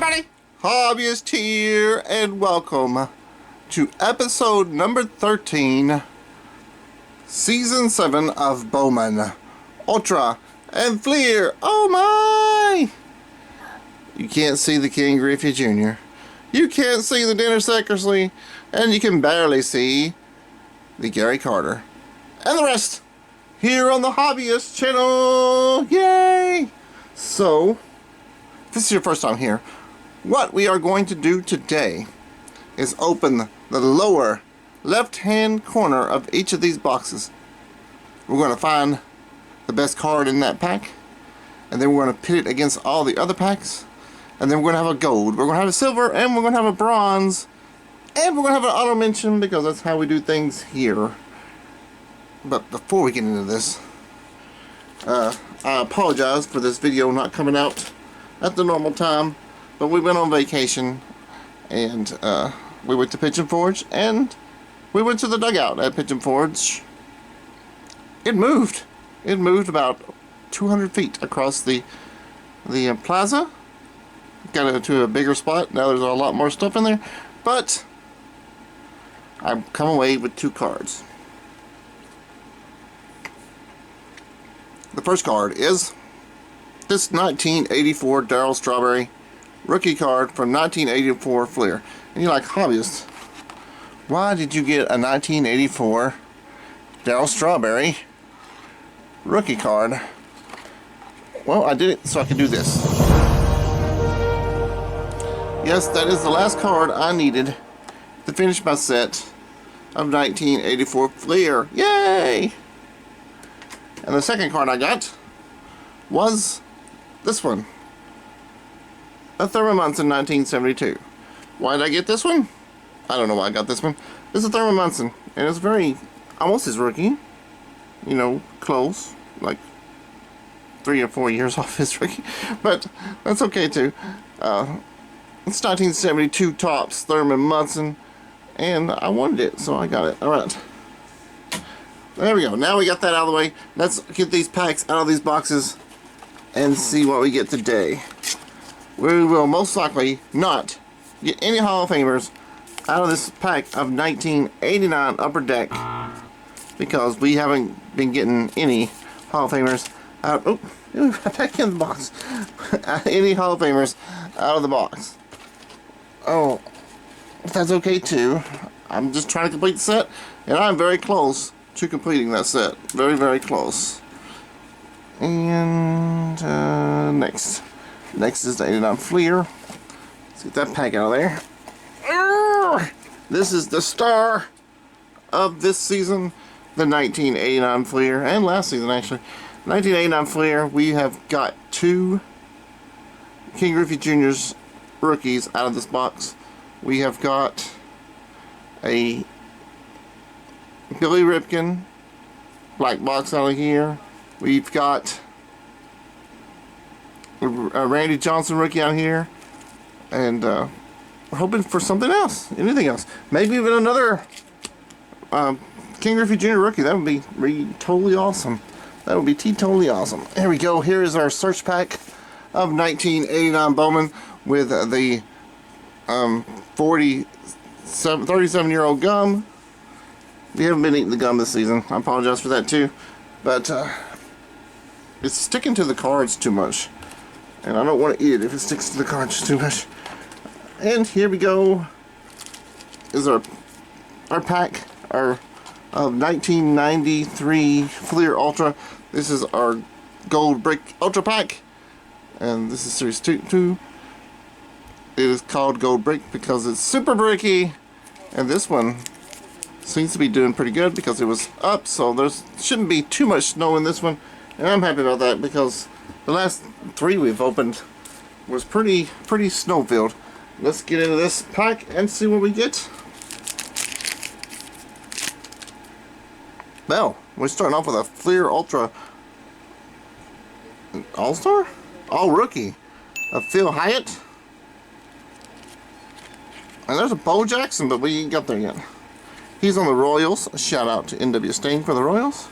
everybody, Hobbyist here, and welcome to episode number 13, season 7 of Bowman, Ultra, and Fleer. Oh my! You can't see the King Griffey Jr., you can't see the Dinner Secretary, and you can barely see the Gary Carter, and the rest, here on the Hobbyist channel. Yay! So, if this is your first time here, what we are going to do today is open the lower left-hand corner of each of these boxes. We're going to find the best card in that pack, and then we're going to pit it against all the other packs, and then we're going to have a gold, we're going to have a silver, and we're going to have a bronze, and we're going to have an auto mention because that's how we do things here. But before we get into this, I apologize for this video not coming out at the normal time, but we went on vacation, and we went to Pigeon Forge, and we went to the dugout at Pigeon Forge. It moved about 200 feet across the plaza. Got it to a bigger spot. Now there's a lot more stuff in there, but I've come away with 2 cards. The first card is this 1984 Darryl Strawberry rookie card from 1984 Fleer. And you're like, Hobbyist, why did you get a 1984 Darryl Strawberry rookie card? Well, I did it so I could do this. Yes, that is the last card I needed to finish my set of 1984 Fleer. Yay! And the second card I got was this one, a Thurman Munson 1972. Why did I get this one? I don't know why I got this one. This is a Thurman Munson, and it's very, almost his rookie. You know, close, like 3 or 4 years off his rookie, but that's okay too. It's 1972 Topps Thurman Munson, and I wanted it, so I got it. All right. There we go. Now we got that out of the way. Let's get these packs out of these boxes and see what we get today. We will most likely not get any Hall of Famers out of this pack of 1989 Upper Deck because we haven't been getting any Hall of Famers out. Oh, back in the box. Any Hall of Famers out of the box. Oh, that's okay too. I'm just trying to complete the set, and I'm very close to completing that set. Very, very close. And next is the 89 Fleer. Let's get that pack out of there. This is the star of this season, the 1989 Fleer, and last season actually. 1989 Fleer. We have got 2 King Griffey Jr.'s rookies out of this box. We have got a Billy Ripken black box out of here. We've got a Randy Johnson rookie out here, and we're hoping for something else, anything else, maybe even another King Griffey Jr. rookie. That would be totally awesome. That would be totally awesome. Here we go. Here is our search pack of 1989 Bowman with the 37-year-old gum. We haven't been eating the gum this season. I apologize for that too, but it's sticking to the cards too much, and I don't want to eat it if it sticks to the cards too much. And here we go. Is our pack of 1993 Fleer Ultra. This is our gold brick Ultra pack, and this is series 2. It is called gold brick because it's super bricky, and this one seems to be doing pretty good because it was up, so there shouldn't be too much snow in this one, and I'm happy about that because the last 3 we've opened was pretty snow filled. Let's get into this pack and see what we get. Well, we're starting off with a Fleer Ultra All-Star? All-Rookie of Phil Hyatt. And there's a Bo Jackson, but we ain't got there yet. He's on the Royals. A shout out to NW Stain for the Royals.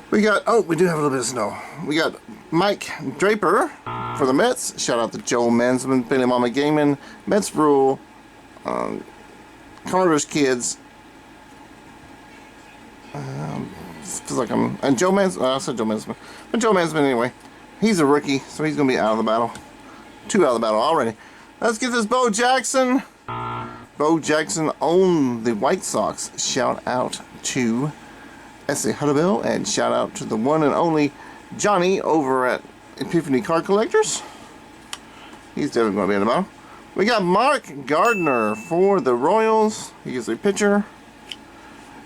We got, oh, we do have a little bit of snow. We got Mike Draper for the Mets. Shout out to Joe Mansman, Billy Mama Gaming, Mets Rule, Carter's Kids. Feels like and Joe Mansman. I said Joe Mansman, but Joe Mansman anyway. He's a rookie, so he's gonna be out of the battle. 2 out of the battle already. Let's get this Bo Jackson. Bo Jackson on the White Sox. Shout out to S.A. Hudderbell, and shout out to the one and only Johnny over at Epiphany Card Collectors. He's definitely going to be in the bottom. We got Mark Gardner for the Royals. He is a pitcher.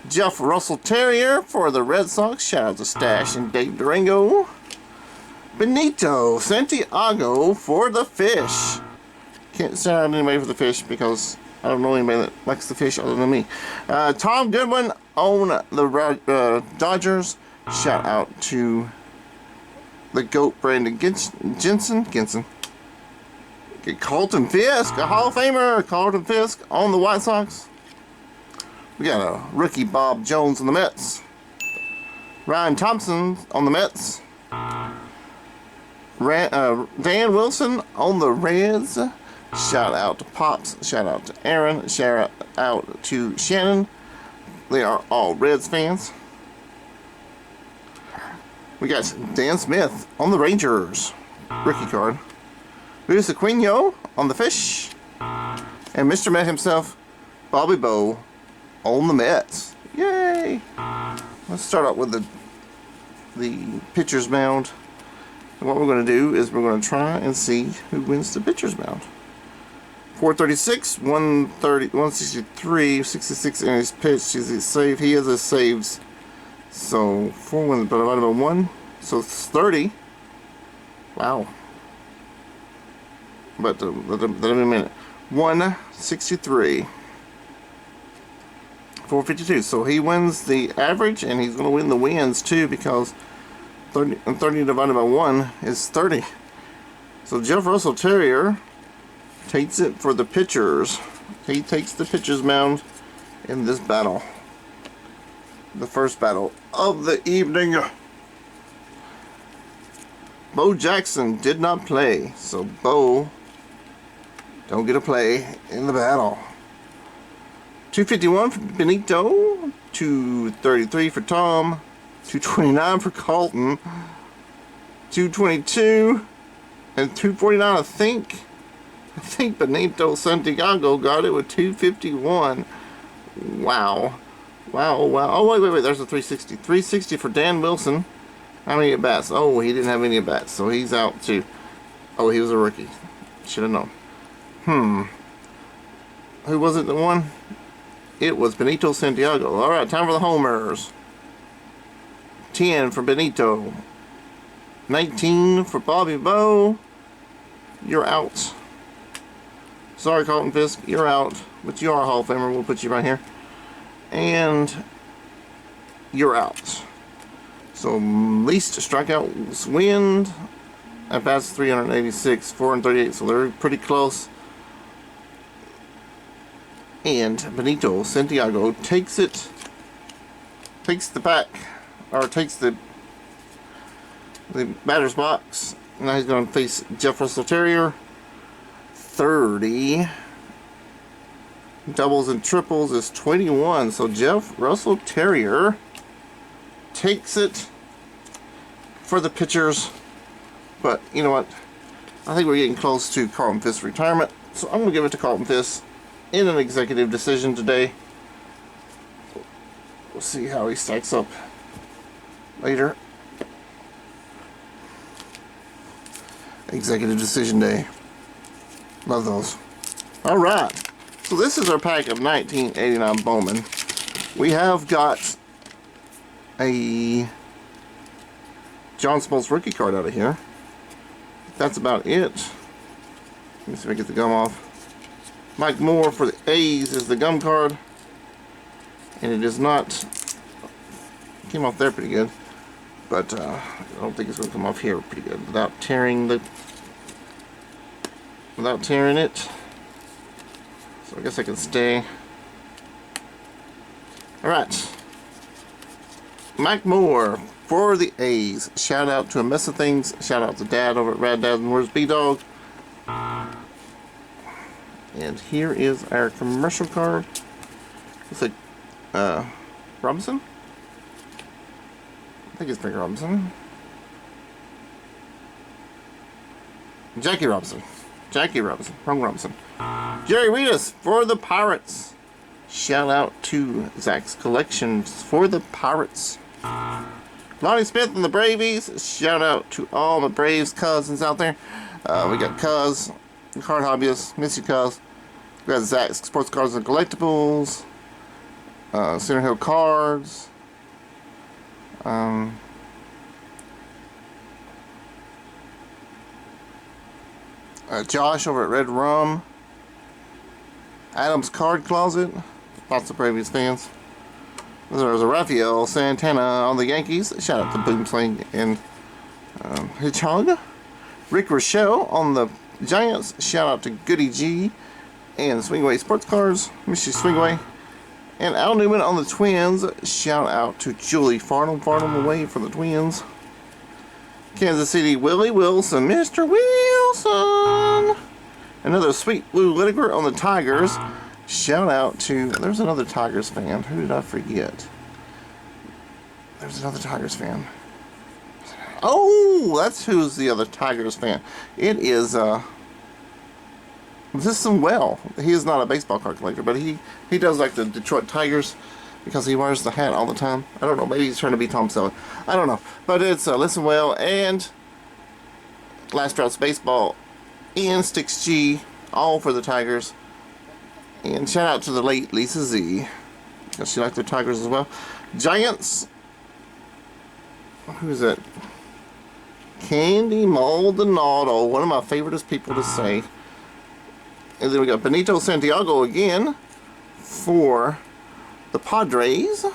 Jeff Russell Terrier for the Red Sox. Shout out to Stash and Dave Durango. Benito Santiago for the Fish. Can't shout out anybody for the Fish because I don't know anybody that likes the Fish other than me. Tom Goodwin on the Dodgers. Shout out to the GOAT Brandon Jensen. Get Carlton Fisk, a Hall of Famer. Carlton Fisk on the White Sox. We got a rookie Bob Jones on the Mets. Ryan Thompson on the Mets. Dan Wilson on the Reds. Shout out to Pops. Shout out to Aaron. Shout out to Shannon. They are all Reds fans. We got Dan Smith on the Rangers. Rookie card. Luis Aquino on the Fish. And Mr. Met himself, Bobby Bowe on the Mets. Yay! Let's start out with the pitcher's mound. And what we're going to do is we're going to try and see who wins the pitcher's mound. 436, 130, 163, 66 in his pitch. Is he saved? He has a saves. So 4 wins, but divided by 1. So it's 30. Wow. But a minute. 163. 452. So he wins the average, and he's going to win the wins too, because 30 divided by 1 is 30. So Jeff Russell Terrier takes it for the pitchers. He takes the pitcher's mound in this battle. The first battle of the evening. Bo Jackson did not play, so Bo don't get a play in the battle. 251 for Benito, 233 for Tom, 229 for Carlton, 222, and 249 I think Benito Santiago got it with 251. Wow. Oh, wait. There's a 360. 360 for Dan Wilson. How many at-bats? Oh, he didn't have any at-bats, so he's out too. Oh, he was a rookie. Should have known. Who was it that won? It was Benito Santiago. Alright, time for the homers. 10 for Benito. 19 for Bobby Bowe. You're out. Sorry, Carlton Fisk, you're out. But you are a Hall of Famer. We'll put you right here. And you're out. So least strikeouts win. At bats 386, 438. So they're pretty close. And Benito Santiago takes the batter's box. Now he's going to face Jeff Russell Terrier. 30 doubles and triples is 21. So Jeff Russell Terrier takes it for the pitchers. But you know what? I think we're getting close to Carlton Fisk's retirement. So I'm going to give it to Carlton Fisk in an executive decision today. We'll see how he stacks up later. Executive decision day. Love those. Alright. So this is our pack of 1989 Bowman. We have got a John Smoltz rookie card out of here. That's about it. Let me see if I get the gum off. Mike Moore for the A's is the gum card. And it is not... Came off there pretty good. But I don't think it's going to come off here pretty good without tearing it. So I guess I can stay. Alright. Mike Moore for the A's. Shout out to A Mess of Things. Shout out to Dad over at Rad Dad and Where's B-Dog. And here is our commercial card. Looks like Robinson? I think it's Frank Robinson. Jackie Robinson. Jackie Robinson. Wrong Robinson. Jerry Reedus for the Pirates. Shout out to Zach's Collections for the Pirates. Lonnie Smith and the Bravies. Shout out to all my Braves cousins out there. We got Cuz, Card Hobbyists, Missy Cuz. We got Zach's Sports Cards and Collectibles. Center Hill Cards. Josh over at Red Rum. Adam's Card Closet. Lots of Braves fans. There's a Rafael Santana on the Yankees. Shout out to Boomsling and Hitchhog. Rick Rochelle on the Giants. Shout out to Goody G and Swingway Sports Cars. Missy Swingway. And Al Newman on the Twins. Shout out to Julie Farnham. Farnham away from the Twins. Kansas City Willie Wilson. Mr. Wilson. Another Sweet Blue Whitaker on the Tigers. Shout out to... There's another Tigers fan. Who did I forget? There's another Tigers fan. Oh, that's who's the other Tigers fan. It is... Listen well. He is not a baseball card collector, but he does like the Detroit Tigers because he wears the hat all the time. I don't know. Maybe he's trying to be Tom Selleck. I don't know. But it's Listen Well and Last Droughts Baseball and Sticks G, all for the Tigers. And shout out to the late Lisa Z, because she liked their Tigers as well. Giants. Who's that? Candy Maldonado, one of my favoriteest people to say. And then we got Benito Santiago again for the Padres.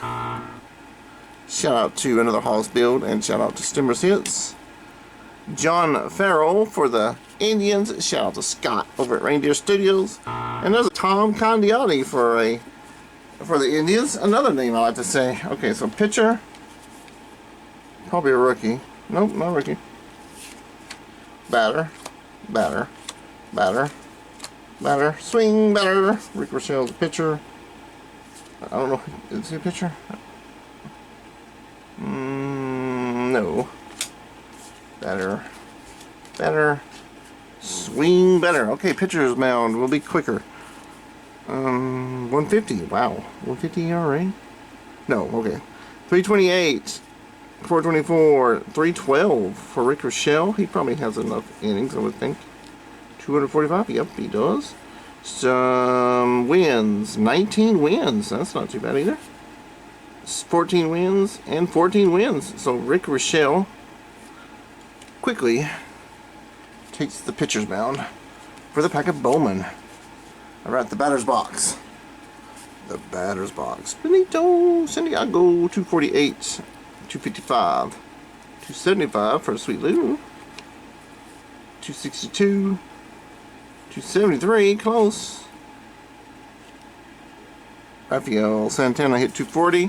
Shout out to another Hall's Build and shout out to Stimmer's Hits. John Farrell for the Indians. Shout out to Scott over at Reindeer Studios. And there's a Tom Condiotti for the Indians. Another name I like to say. Okay, so pitcher. Probably a rookie. Nope, not a rookie. Batter. Batter. Batter. Batter. Swing batter. Rick Rochelle's a pitcher. I don't know. Is he a pitcher? No. Batter. Batter. Swing better. Okay, pitcher's mound will be quicker. 150. Wow. 150 ERA? No, okay. 328. 424. 312 for Rick Rochelle. He probably has enough innings, I would think. 245. Yep, he does. Some wins. 19 wins. That's not too bad either. 14 wins and 14 wins. So Rick Rochelle quickly takes the pitcher's mound for the pack of Bowman. Alright, the batter's box. The batter's box. Benito Santiago, 248, 255, 275 for Sweet Lou, 262, 273, close. Rafael Santana hit 240,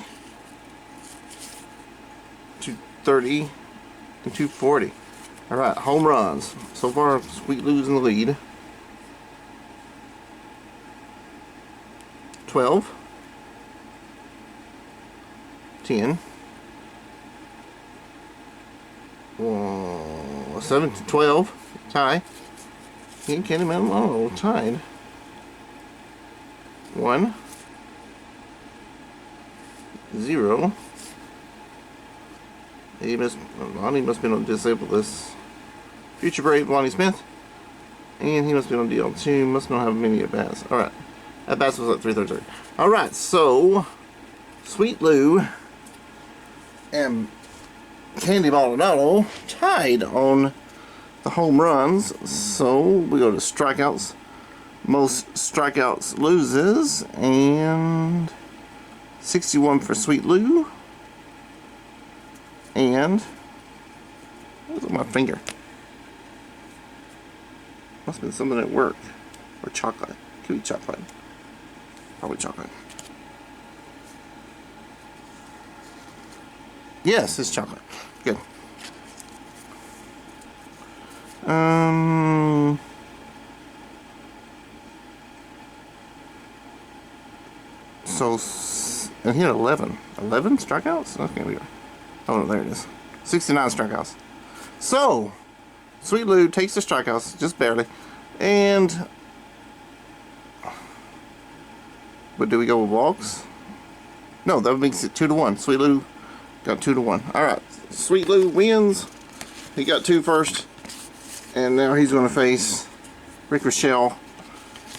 230, and 240. Alright, home runs. So far, Sweet Lou's in the lead. 12. 10. 7 to 12. Tie. Candyman, oh, tied. 1. 0. Lonnie must be able to disable this. Future Brave, Lonnie Smith. And he must be on DL2. Must not have many at-bats. Alright. At-bats was at 333. Alright, so Sweet Lou and Candy Maldonado tied on the home runs. So we go to strikeouts. Most strikeouts loses. And 61 for Sweet Lou. And what's on my finger? Must have been something at work. Or chocolate. Could be chocolate. Probably chocolate. Yes, it's chocolate. Good. So, and he had 11. 11 strikeouts? Okay, we go. Oh, no, there it is. 69 strikeouts. So, Sweet Lou takes the strikeouts, just barely. And, but do we go with walks? No, that makes it 2-1. Sweet Lou got 2-1. All right, Sweet Lou wins. He got 2 first, and now he's going to face Rick Rochelle.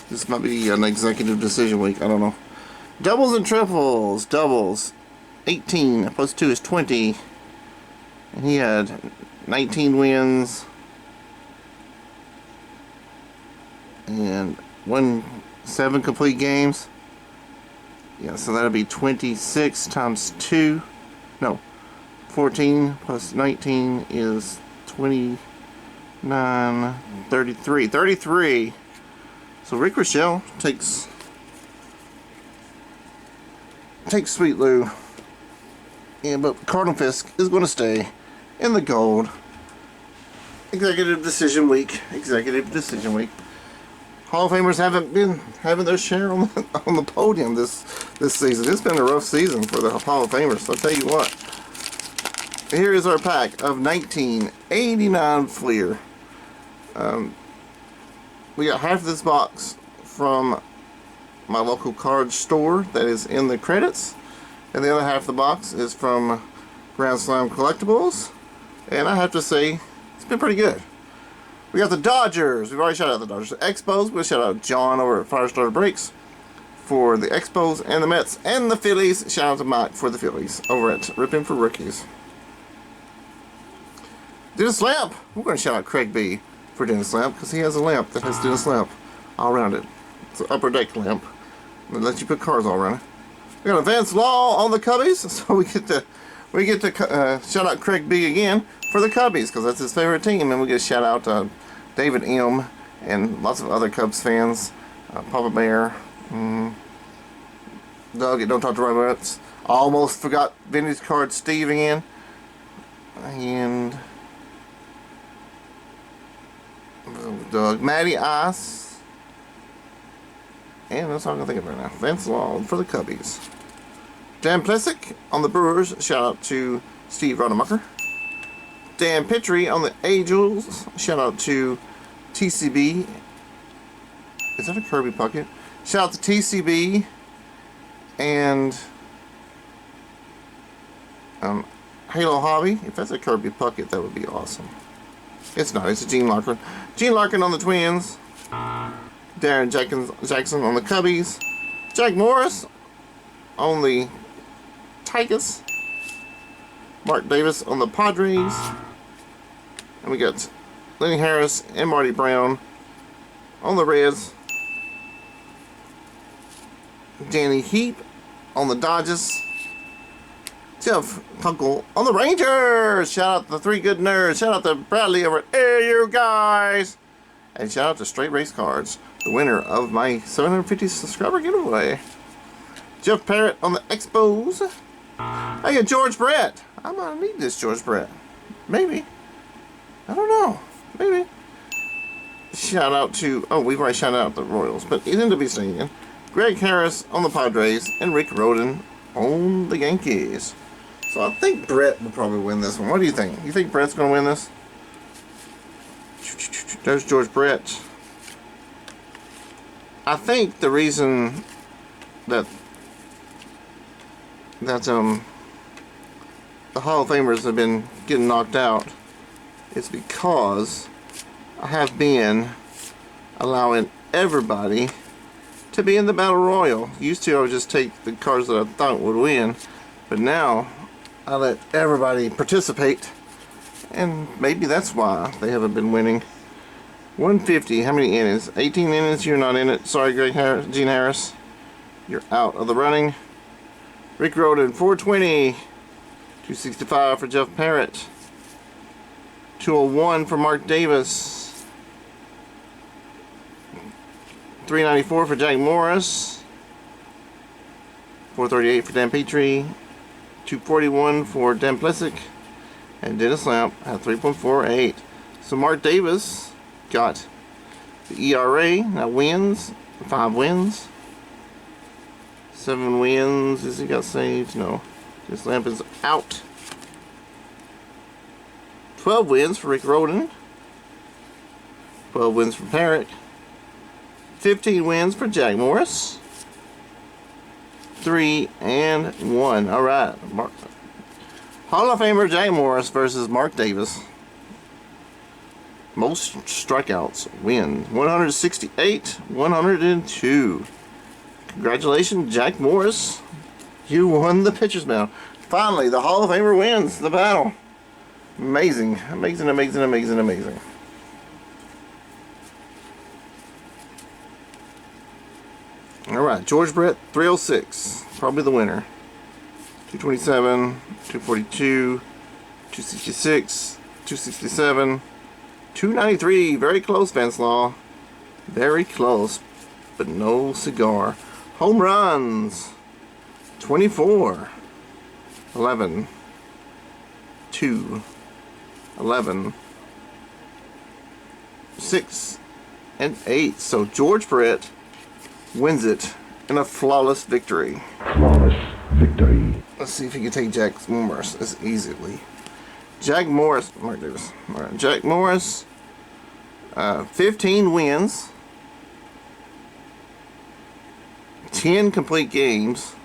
This might be an executive decision week. I don't know. Doubles and triples. Doubles. 18 plus 2 is 20. And he had 19 wins. And 7 complete games. Yeah, so that'll be 26 times 2. No. 14 plus 19 is 29, 33. 33. So Rick Rochelle takes Sweet Lou. Yeah, but Cardinal Fisk is going to stay in the gold. Executive decision week. Executive decision week. Hall of Famers haven't been having their share on the podium this season. It's been a rough season for the Hall of Famers. I'll tell you what. Here is our pack of 1989 Fleer. We got half of this box from my local card store that is in the credits, and the other half of the box is from Grand Slam Collectibles. And I have to say, it's been pretty good. We got the Dodgers. We've already shouted out the Dodgers. The Expos. We'll shout out John over at Firestarter Breaks for the Expos and the Mets and the Phillies. Shout out to Mike for the Phillies over at Rippin' for Rookies. Dennis Lamp. We're going to shout out Craig B for Dennis Lamp because he has a lamp that has Dennis Lamp all around it. It's an upper deck lamp that lets you put cars all around it. We got a Vance Law on the Cubbies, so we get to shout out Craig B again for the Cubbies because that's his favorite team, and we get a shout out to David M and lots of other Cubs fans, Papa Bear, Doug at Don't Talk to Robots. Almost forgot Vintage Card Steve again, and Doug, Matty Ice, and that's all I can think of right now. Vance Law for the Cubbies. Dan Plessick on the Brewers. Shout out to Steve Rademacher. Dan Petrie on the Angels. Shout out to TCB. Is that a Kirby Puckett? Shout out to TCB and Halo Hobby. If that's a Kirby Puckett, that would be awesome. It's not. It's a Gene Larkin. Gene Larkin on the Twins. Darren Jackson on the Cubbies. Jack Morris on the Tigers. Mark Davis on the Padres. And we got Lenny Harris and Marty Brown on the Reds. Danny Heap on the Dodgers. Jeff Kunkel on the Rangers. Shout out to the 3 good nerds. Shout out to Bradley over at Hey You Guys. And shout out to Straight Race Cards, the winner of my 750 subscriber giveaway. Jeff Parrott on the Expos. I got George Brett. I'm gonna need this George Brett. Maybe. I don't know. Maybe. Shout out to, we've already shouted out the Royals, but he's in to be seen again. Greg Harris on the Padres and Rick Roden on the Yankees. So I think Brett will probably win this one. What do you think? You think Brett's gonna win this? There's George Brett. I think the reason that the Hall of Famers have been getting knocked out is because I have been allowing everybody to be in the Battle Royal. Used to I would just take the cards that I thought would win, but now I let everybody participate, and maybe that's why they haven't been winning. 150, how many innings? 18 innings, you're not in it. Sorry, Gene Harris. You're out of the running. Rick Roden, 420. 265 for Jeff Parrott. 201 for Mark Davis. 394 for Jack Morris. 438 for Dan Petrie. 241 for Dan Plessick. And Dennis Lamp had 3.48. So Mark Davis got the ERA. Now wins. 5 wins. 7 wins. Has he got saved? No. Dennis Lamp is out. 12 wins for Rick Roden. 12 wins for Parrott. 15 wins for Jack Morris. 3 and 1. Alright. Hall of Famer Jack Morris versus Mark Davis. Most strikeouts win. 168, 102. Congratulations, Jack Morris. You won the pitcher's mound. Finally, the Hall of Famer wins the battle. Amazing. Amazing, amazing, amazing, amazing. Alright, George Brett, 306. Probably the winner. 227, 242, 266, 267, 293. Very close, Vince Law. Very close, but no cigar. Home runs. 24. 11. 2. 11. 6. And 8. So George Brett wins it in a flawless victory. Flawless victory. Let's see if he can take Jack Morris as easily. Jack Morris, Mark Davis. All right, Jack Morris, 15 wins, 10 complete games.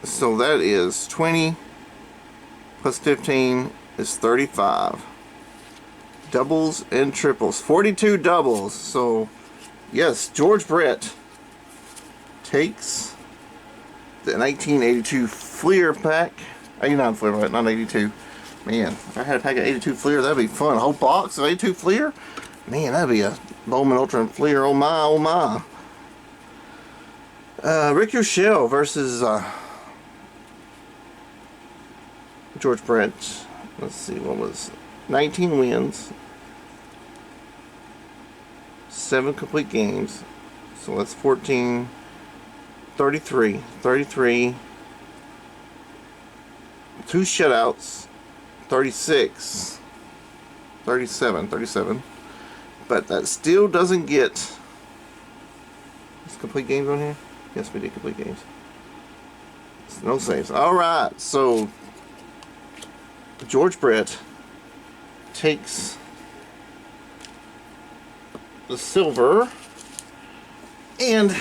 So that is 20 plus 15 is 35. Doubles and triples, 42 doubles. So yes, George Brett takes the 1982 Fleer pack. 89 Fleer, right? Not 82. Man, if I had a pack of 82 Fleer, that'd be fun. A whole box of 82 Fleer? Man, that'd be a Bowman Ultra and Fleer. Oh my, oh my. Rick Urshel versus George Brett. Let's see, what was 19 wins, 7 complete games. So that's 14. 33, 2 shutouts, 36, 37, but that still doesn't get, is complete games on here? Yes, we did complete games. No saves. Alright, so George Brett takes the silver, and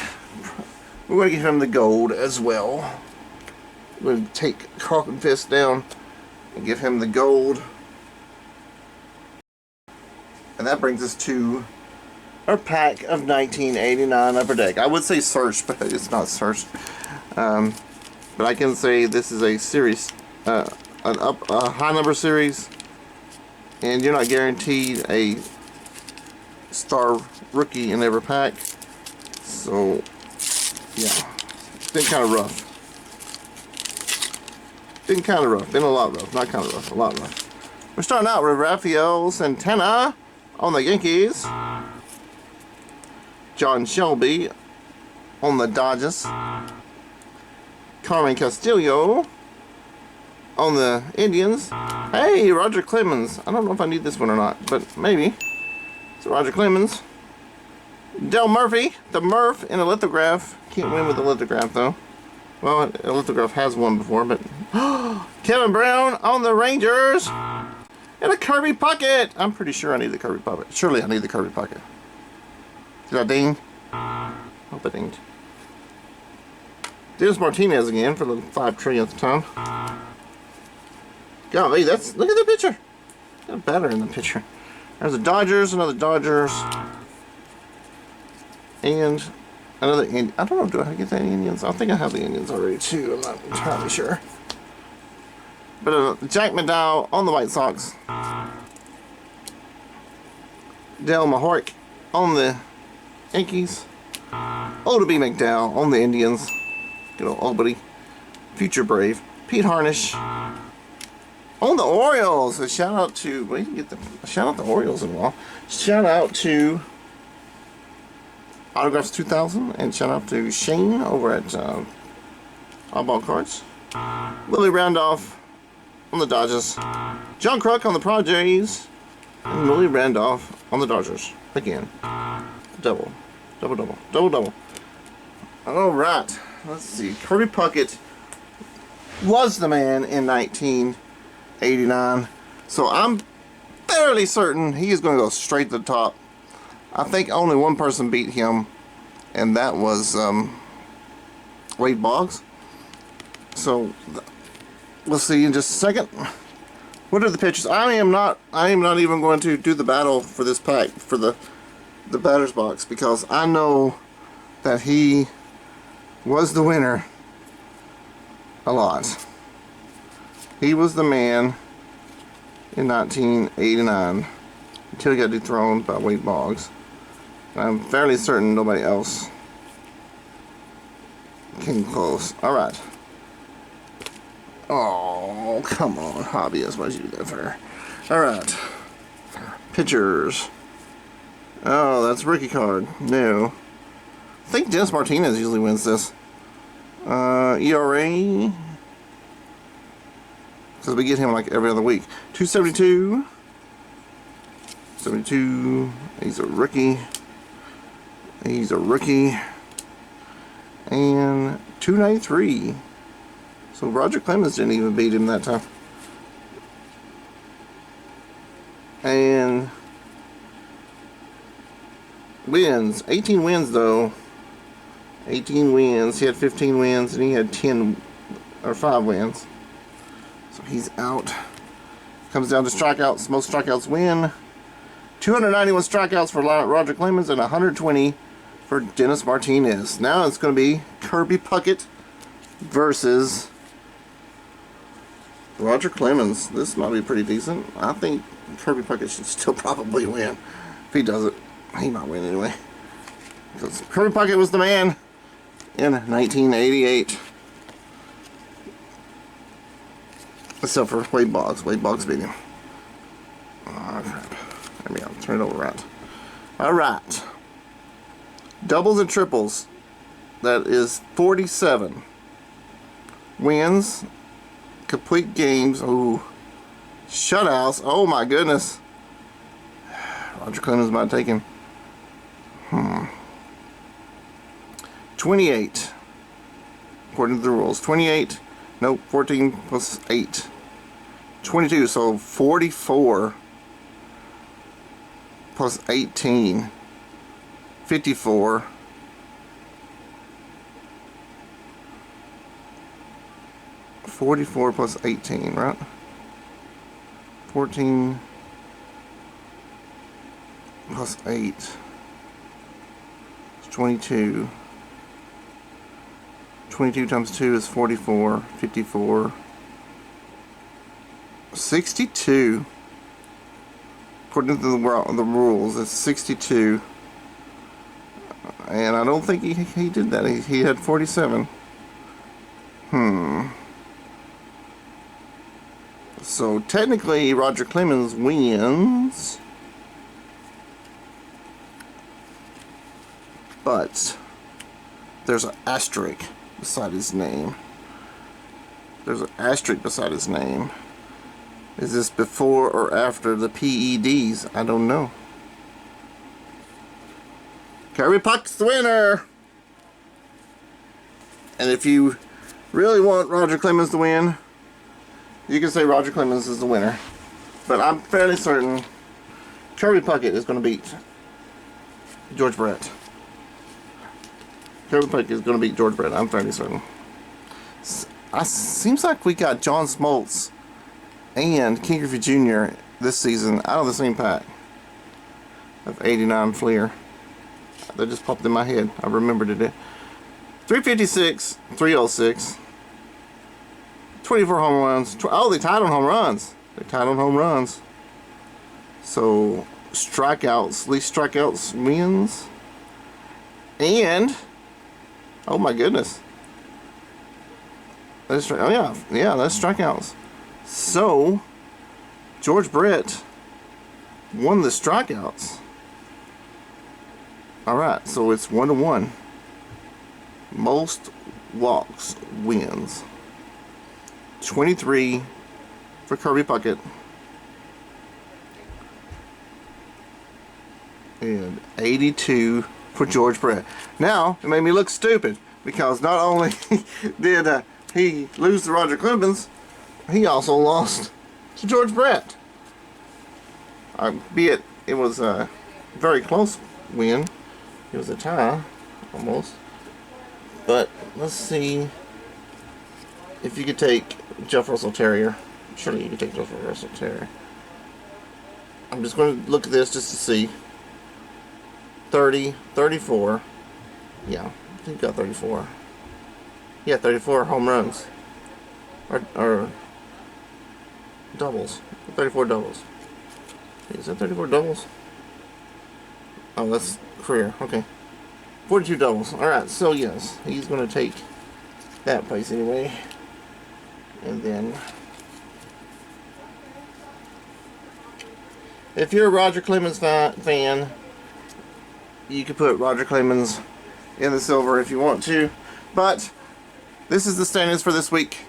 we're going to give him the gold as well. We're going to take Carlton Fist down and give him the gold. And that brings us to our pack of 1989 Upper Deck. I would say searched, but it's not searched. But I can say this is a series, a high number series. And you're not guaranteed a star rookie in every pack. So yeah, it's been kind of rough. Been kind of rough. Been a lot rough. Not kind of rough. A lot rough. We're starting out with Rafael Santana on the Yankees. John Shelby on the Dodgers. Carmen Castillo on the Indians. Hey, Roger Clemens. I don't know if I need this one or not, but maybe. So Roger Clemens. Del Murphy, the Murph in a lithograph. Can't win with a lithograph though. Well, a lithograph has won before, but Kevin Brown on the Rangers. And a Kirby Puckett. I'm pretty sure I need the Kirby Puckett. Surely I need the Kirby Puckett. Did I ding? Hope I dinged. There's Martinez again for the 5 trillionth time. Golly, that's, look at the picture. Got better in the picture. There's the Dodgers, another Dodgers. And another Indian. I don't know, do I get the Indians? I think I have the Indians already too. I'm not entirely sure. But Jack McDowell on the White Sox. Dale Mahork on the Yankees. Oda B. McDowell on the Indians. Good old Albany. Future Brave. Pete Harnish on the Orioles. A shout out to, well, you can get the shout out to Orioles in a while. Shout out to Autographs 2000, and shout out to Shane over at All ball cards. Willie Randolph on the Dodgers. John Kruk on the Padres. And Willie Randolph on the Dodgers. Again. Double. Double, double. Double, double. Alright. Let's see. Kirby Puckett was the man in 1989. So I'm fairly certain he is going to go straight to the top. I think only one person beat him, and that was Wade Boggs. So we'll see in just a second. What are the pitchers? I am not even going to do the battle for this pack for the batter's box, because I know that he was the winner a lot. He was the man in 1989 until he got dethroned by Wade Boggs. I'm fairly certain nobody else came close. Alright. Oh, come on, hobbyist. Why'd you do that for? Alright. Pitchers. Oh, that's rookie card. No. I think Dennis Martinez usually wins this. ERA. Because we get him like every other week. 272. 72. He's a rookie. He's a rookie. And 293. So Roger Clemens didn't even beat him that time. And wins. 18 wins though. 18 wins. He had 15 wins and he had 10 or 5 wins. So he's out. Comes down to strikeouts. Most strikeouts win. 291 strikeouts for Roger Clemens and 120 for Dennis Martinez. Now it's going to be Kirby Puckett versus Roger Clemens. This might be pretty decent. I think Kirby Puckett should still probably win. If he does it, he might win anyway. Because Kirby Puckett was the man in 1988. Except for Wade Boggs. Wade Boggs beat him. Oh, crap. There we go. Turn it over right. Alright. Doubles and triples. That is 47. Wins. Complete games. Ooh. Shutouts. Oh my goodness. Roger Clemens might take him. 28. According to the rules. 28. Nope. 14 plus 8. 22. So 44. Plus 18. 54. 44 plus 18, right? 14 plus 8 is 22. 22 times 2 is 44. 54. 62. According to the rules, it's 62. And I don't think he did that. He had 47. So technically, Roger Clemens wins. But there's an asterisk beside his name. There's an asterisk beside his name. Is this before or after the PEDs? I don't know. Kirby Puckett's the winner. And if you really want Roger Clemens to win, you can say Roger Clemens is the winner. But I'm fairly certain Kirby Puckett is going to beat George Brett. Kirby Puckett is going to beat George Brett. I'm fairly certain. Seems like we got John Smoltz and King Griffey Jr. this season out of the same pack of 89 Fleer. That just popped in my head. I remembered it. 356, 306, 24 home runs. Oh, they tied on home runs. They tied on home runs. So, strikeouts, least strikeouts wins. And, oh my goodness. That's, oh yeah, that's strikeouts. So, George Brett won the strikeouts. Alright, so it's 1-1. Most walks wins. 23 for Kirby Puckett. And 82 for George Brett. Now, it made me look stupid because not only did he lose to Roger Clemens, he also lost to George Brett. Albeit it was a very close win. It was a tie, almost. But let's see if you could take Jeff Russell Terrier. Surely you could take Jeff Russell Terrier. I'm just going to look at this just to see. 30, 34. Yeah, I think got 34. Yeah, 34 home runs. Or doubles. 34 doubles. Is that 34 doubles? Oh, that's career. Okay. 42 doubles. Alright, so yes, he's going to take that place anyway. And then, if you're a Roger Clemens fan, you can put Roger Clemens in the silver if you want to. But this is the standings for this week.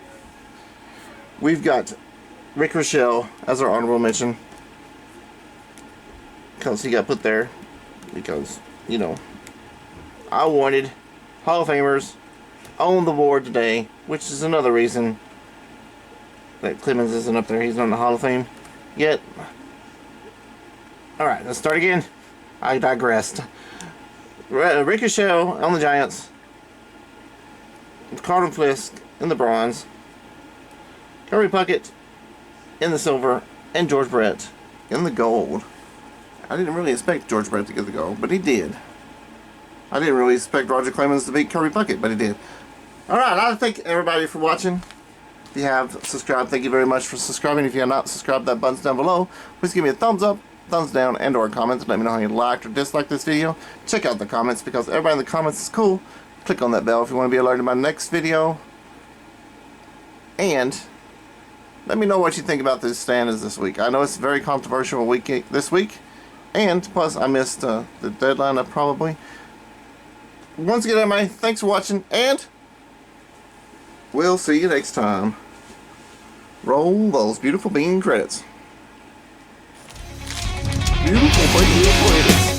We've got Rick Rochelle as our honorable mention, because he got put there because, you know, I wanted Hall of Famers on the board today, which is another reason that Clemens isn't up there. He's not in the Hall of Fame yet. Alright, let's start again. I digressed. Rick Rochelle on the Giants. Carlton Fisk in the bronze. Kirby Puckett in the silver. And George Brett in the gold. I didn't really expect George Brett to get the gold, but he did. I didn't really expect Roger Clemens to beat Kirby Puckett, but he did. Alright, I thank everybody for watching. If you have subscribed, thank you very much for subscribing. If you have not subscribed, that button's down below. Please give me a thumbs up, thumbs down, and or comments. Let me know how you liked or disliked this video. Check out the comments because everybody in the comments is cool. Click on that bell if you want to be alerted to my next video. And let me know what you think about this standings this week. I know it's a very controversial week this week. And plus I missed the deadline up probably. Once again, everybody, thanks for watching. And we'll see you next time. Roll those beautiful bean credits. Beautiful bean credits.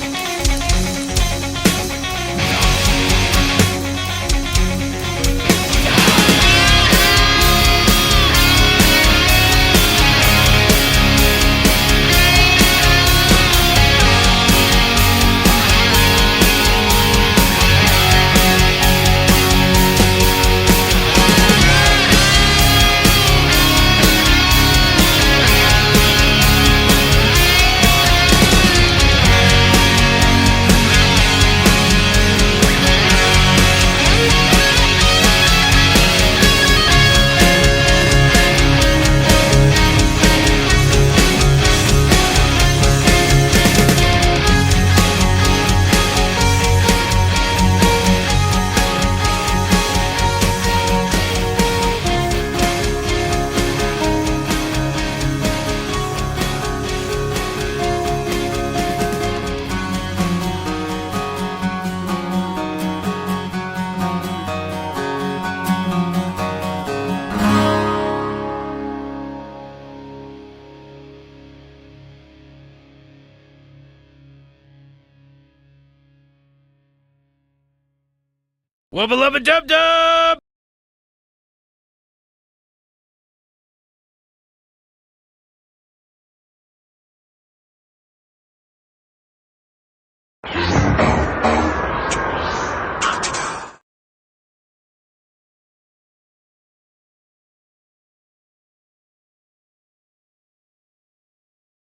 Wubba lubba dub dub!